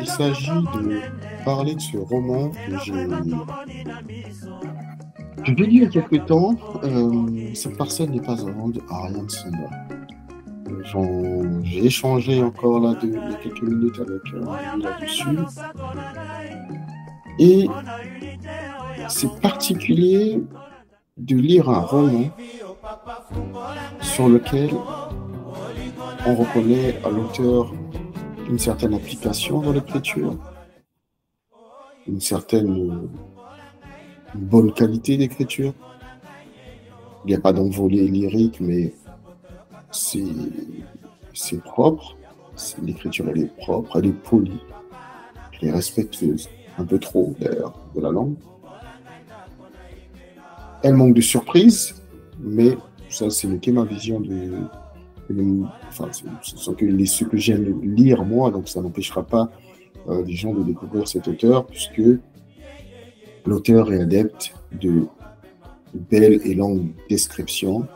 Il s'agit de parler de ce roman que j'ai lu il y a quelques temps. Cette parcelle n'est pas à vendre à rien de Sanda. J'ai échangé encore là il y a quelques minutes avec lui là-dessus. Et c'est particulier de lire un roman sur lequel on reconnaît à l'auteur une certaine application dans l'écriture, une certaine bonne qualité d'écriture. Il n'y a pas d'envolée lyrique, mais c'est propre. L'écriture, elle est propre, elle est polie, elle est respectueuse, un peu trop d'ailleurs, de la langue. Elle manque de surprise, mais ça, c'est ma vision enfin, ce que j'aime lire moi, donc ça n'empêchera pas les gens de découvrir cet auteur, puisque l'auteur est adepte de belles et longues descriptions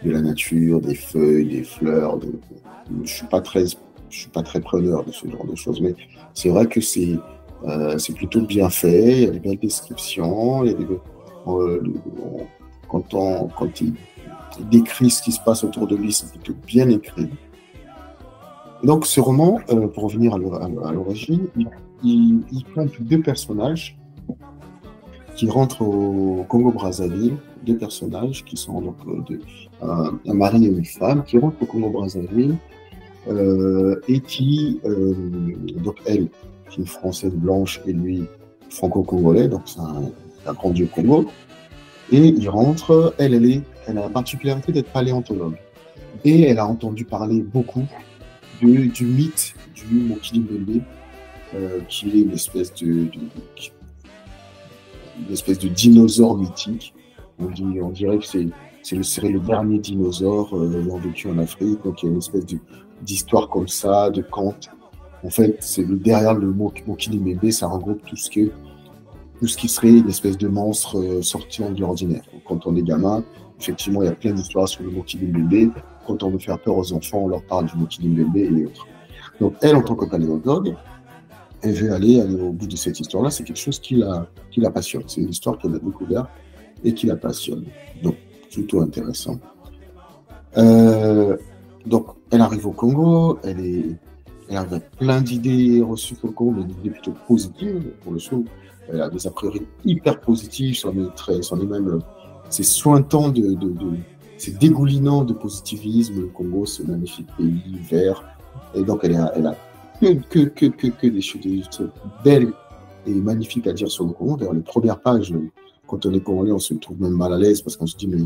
de la nature, des feuilles, des fleurs. Je suis pas très preneur de ce genre de choses, mais c'est vrai que c'est plutôt bien fait. Il y a des belles descriptions. Quand il décrit ce qui se passe autour de lui, c'est plutôt bien écrit. Donc ce roman, pour revenir à l'origine, il compte deux personnages qui rentrent au Congo-Brazzaville, deux personnages qui sont donc un mari et une femme qui rentrent au Congo-Brazzaville et qui, donc elle, qui est une Française blanche et lui, franco-congolais, donc c'est un grandi au Congo. Et il rentre, elle a la particularité d'être paléontologue. Et elle a entendu parler beaucoup du mythe du Mokili Mbembe, qui est une espèce de dinosaure mythique. On dirait que serait le dernier dinosaure ayant vécu en Afrique. Donc il y a une espèce d'histoire comme ça, de conte. En fait, derrière le Mokili Mbembe, ça regroupe tout ce qui serait une espèce de monstre sorti de l'ordinaire. Quand on est gamin, effectivement, il y a plein d'histoires sur le Mokili Mbembe. Quand on veut faire peur aux enfants, on leur parle du Mokili Mbembe et autres. Donc elle, en tant que paléontologue, elle veut aller au bout de cette histoire-là. C'est quelque chose qui la passionne. C'est une histoire qu'elle a découverte et qui la passionne. Donc, plutôt intéressant. Donc, elle arrive au Congo. Elle avait plein d'idées reçues sur le Congo, mais des idées plutôt positives. Pour le show, elle a des a priori hyper positifs. C'est sointant c'est dégoulinant de positivisme. Le Congo, ce magnifique pays vert. Et donc, elle a que des choses belles et magnifiques à dire sur le Congo. D'ailleurs, les premières pages, quand on est congolais, on se trouve même mal à l'aise parce qu'on se dit, mais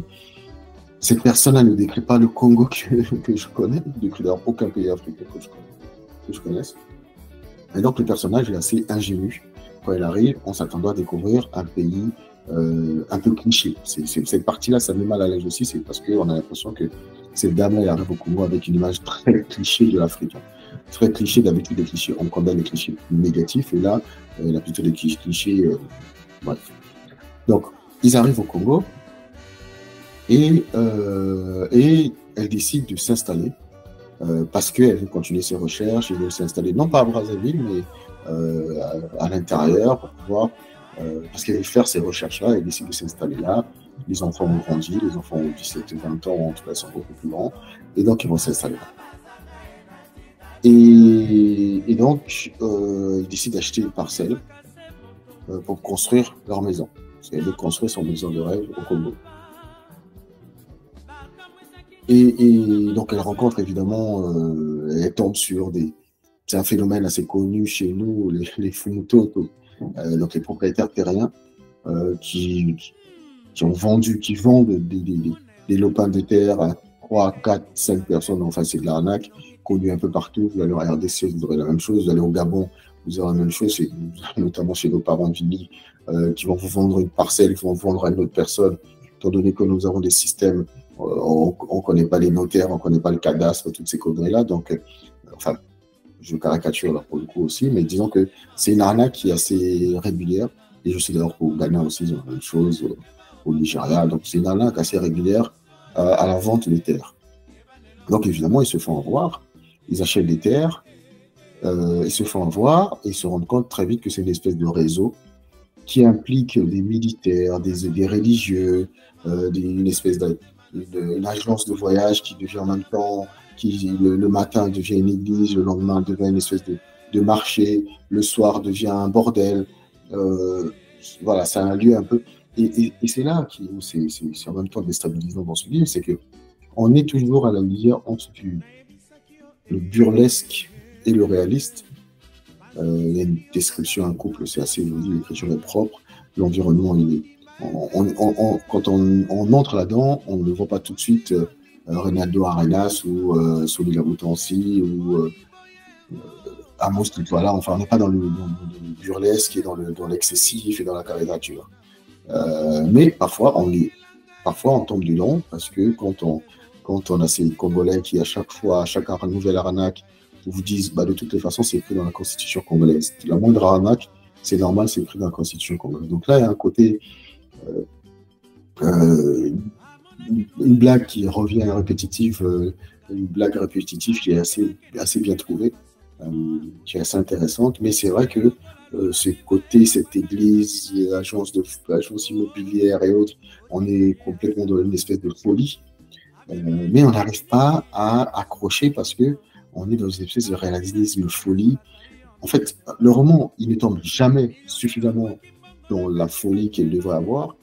cette personne-là ne décrit pas le Congo que je connais, ne décrit d'ailleurs aucun pays africain que je connaisse. Et donc, le personnage est assez ingénu. Quand elle arrive, on s'attend à découvrir un pays un peu cliché. Cette partie-là, ça met mal à l'aise aussi, c'est parce qu'on a l'impression que cette dame-là, elle arrive au Congo avec une image très cliché de l'Afrique. Très cliché, d'habitude, des clichés. On condamne les clichés négatifs, et là, elle a plutôt des clichés. Bref. Donc, ils arrivent au Congo, et elle décide de s'installer, parce qu'elle veut continuer ses recherches, elle veut s'installer, non pas à Brazzaville, mais à l'intérieur, pour pouvoir, parce qu'elle veut faire ces recherches-là, elle décide de s'installer là. Les enfants ont grandi, les enfants ont 17 et 20 ans, en tout cas, ils sont beaucoup plus grands, et donc ils vont s'installer là. Et donc, ils décident d'acheter une parcelle pour construire leur maison. Elle veut construire son maison de rêve au Congo. Et donc, elle rencontre évidemment, elle tombe sur c'est un phénomène assez connu chez nous, les Fumuto, donc les propriétaires terriens qui vendent des lopins de terre à 3, 4, 5 personnes. Enfin, c'est de l'arnaque, connu un peu partout. Vous allez au RDC, vous aurez la même chose. Vous allez au Gabon, vous aurez la même chose, notamment chez nos parents du lit, qui vont vous vendre une parcelle, qui vont vous vendre à une autre personne. Étant donné que nous avons des systèmes, on ne connaît pas les notaires, on ne connaît pas le cadastre, toutes ces conneries-là. Donc, enfin, je caricature là pour le coup aussi, mais disons que c'est une arnaque qui est assez régulière. Et je sais d'ailleurs qu'au Ghana aussi, ils ont la même chose. au Nigeria. Donc, c'est une arnaque assez régulière à la vente des terres. Donc, évidemment, ils se font avoir, ils achètent des terres, ils se font avoir et ils se rendent compte très vite que c'est une espèce de réseau qui implique des militaires, des religieux, une espèce une agence de voyage qui devient en même temps, le matin devient une église, le lendemain devient une espèce de marché, le soir devient un bordel. Voilà, c'est un lieu un peu. Et c'est là où c'est en même temps déstabilisant dans ce livre, c'est que on est toujours à la lisière entre le burlesque et le réaliste. Il y a une description, un couple, c'est assez joli, l'écriture est propre, l'environnement, il est. Quand on entre là-dedans, on ne voit pas tout de suite Reynaldo Arenas ou Sonia Boutancy ou Amos Tutuala. Enfin, on n'est pas dans le burlesque et dans l'excessif et dans la caricature. Mais parfois, on tombe dedans parce que quand on a ces Congolais qui, à chaque nouvelle arnaque, vous disent bah, de toutes les façons, c'est écrit dans la Constitution congolaise. La moindre arnaque, c'est normal, c'est écrit dans la Constitution congolaise. Donc là, il y a un côté, une blague qui revient répétitive, une blague répétitive qui est assez bien trouvée, qui est assez intéressante. Mais c'est vrai que ce côté, cette église, agence immobilière et autres, on est complètement dans une espèce de folie. Mais on n'arrive pas à accrocher parce que on est dans une espèce de réalisme folie. En fait, le roman, il ne tombe jamais suffisamment dans la folie qu'il devrait avoir,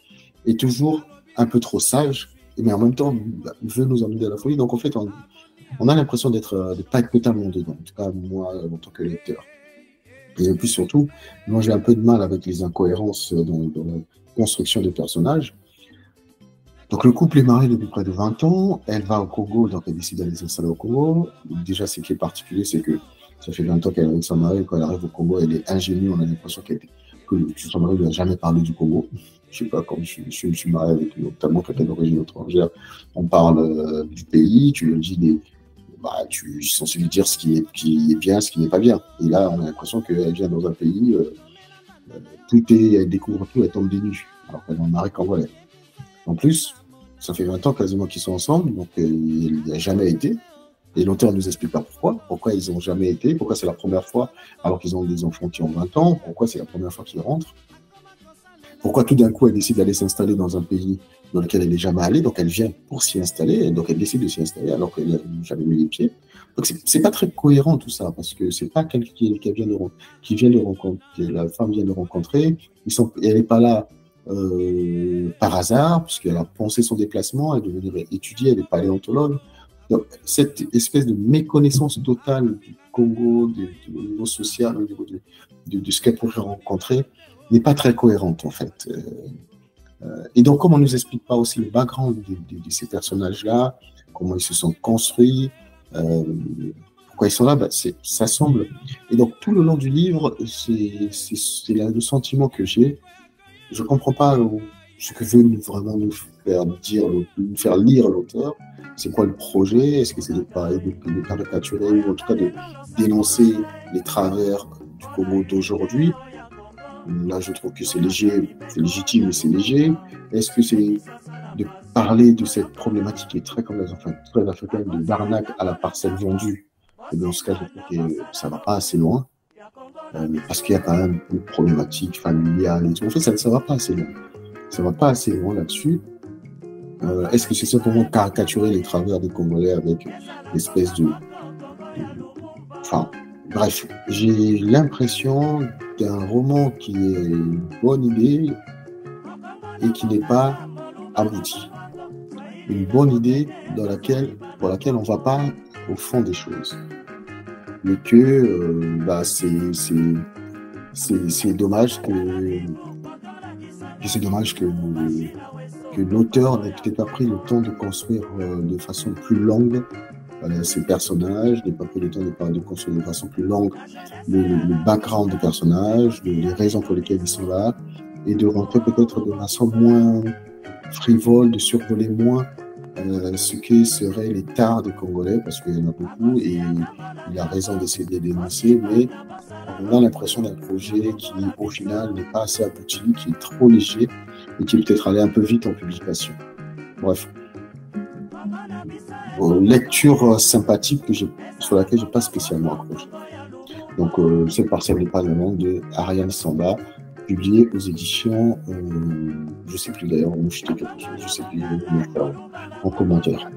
et toujours un peu trop sage, mais en même temps, il veut nous emmener dans la folie. Donc, en fait, on a l'impression de ne pas être totalement dedans, en tout cas, moi, en tant que lecteur. Et puis surtout, moi, j'ai un peu de mal avec les incohérences dans la construction des personnages. Donc, le couple est marié depuis près de 20 ans. Elle va au Congo, donc elle décide d'aller s'installer au Congo. Déjà, ce qui est particulier, c'est que ça fait 20 ans qu'elle est avec son mari. Quand elle arrive au Congo, elle est ingénue. On a l'impression que son mari ne lui a jamais parlé du Congo. Je ne sais pas, comme je suis marié avec notamment quelqu'un d'origine étrangère, on parle du pays, tu lui dis tu es censé lui dire ce qui est bien, ce qui n'est pas bien. Et là, on a l'impression qu'elle vient dans un pays, elle découvre tout, elle tombe des nues, alors qu'elle est en mari congolais. En plus, ça fait 20 ans quasiment qu'ils sont ensemble, donc il n'y a jamais été. Et l'auteur ne nous explique pas pourquoi ils n'ont jamais été, pourquoi c'est la première fois, alors qu'ils ont des enfants qui ont 20 ans, pourquoi c'est la première fois qu'ils rentrent. Pourquoi tout d'un coup elle décide d'aller s'installer dans un pays dans lequel elle n'est jamais allée, donc elle vient pour s'y installer, et donc elle décide de s'y installer alors qu'elle n'a jamais mis les pieds. Donc c'est pas très cohérent tout ça, parce que c'est pas quelqu'un qui vient de rencontrer, la femme vient de rencontrer, elle n'est pas là par hasard, puisqu'elle a pensé son déplacement, elle devait venir étudier, elle est paléontologue. Donc, cette espèce de méconnaissance totale du Congo, au niveau social, au niveau de ce qu'elle pourrait rencontrer, n'est pas très cohérente en fait. Et donc, comme on ne nous explique pas aussi le background de ces personnages-là, comment ils se sont construits, pourquoi ils sont là, ça semble. Et donc, tout le long du livre, c'est le sentiment que j'ai. Je ne comprends pas ce que veut vraiment nous faire lire l'auteur. C'est quoi le projet? Est-ce que c'est de caricaturer ou en tout cas de dénoncer les travers du Congo d'aujourd'hui? Là, je trouve que c'est léger, c'est légitime, mais c'est léger. Est-ce que c'est de parler de cette problématique qui est très africaine, de l'arnaque à la parcelle vendue? Et dans ce cas, je trouve que ça ne va pas assez loin. Parce qu'il y a quand même une problématique familiale et tout. En fait, ça ne va pas assez loin. Ça ne va pas assez loin là-dessus. Est-ce que c'est simplement caricaturer les travers des Congolais avec l'espèce de... Enfin, bref, j'ai l'impression d'un roman qui est une bonne idée et qui n'est pas abouti. Une bonne idée pour laquelle on ne va pas au fond des choses. Mais que c'est dommage que l'auteur n'ait peut-être pas pris le temps de construire de façon plus longue ces personnages, n'ait pas pris le temps de construire de façon plus longue le background des personnages, les raisons pour lesquelles ils sont là, et de rentrer peut-être de façon moins frivole, de survoler moins ce que seraient les tares des Congolais, parce qu'il y en a beaucoup, et il a raison d'essayer de les dénoncer, mais on a l'impression d'un projet qui, au final, n'est pas assez abouti, qui est trop léger, et qui est peut-être allé un peu vite en publication. Bref. Lecture sympathique sur laquelle je n'ai pas spécialement accroché. Donc, cette parcelle n'est pas le nom de Ariane Samba, publié aux éditions, je ne sais plus d'ailleurs, où j'étais quelque chose, je ne sais plus, en commentaire.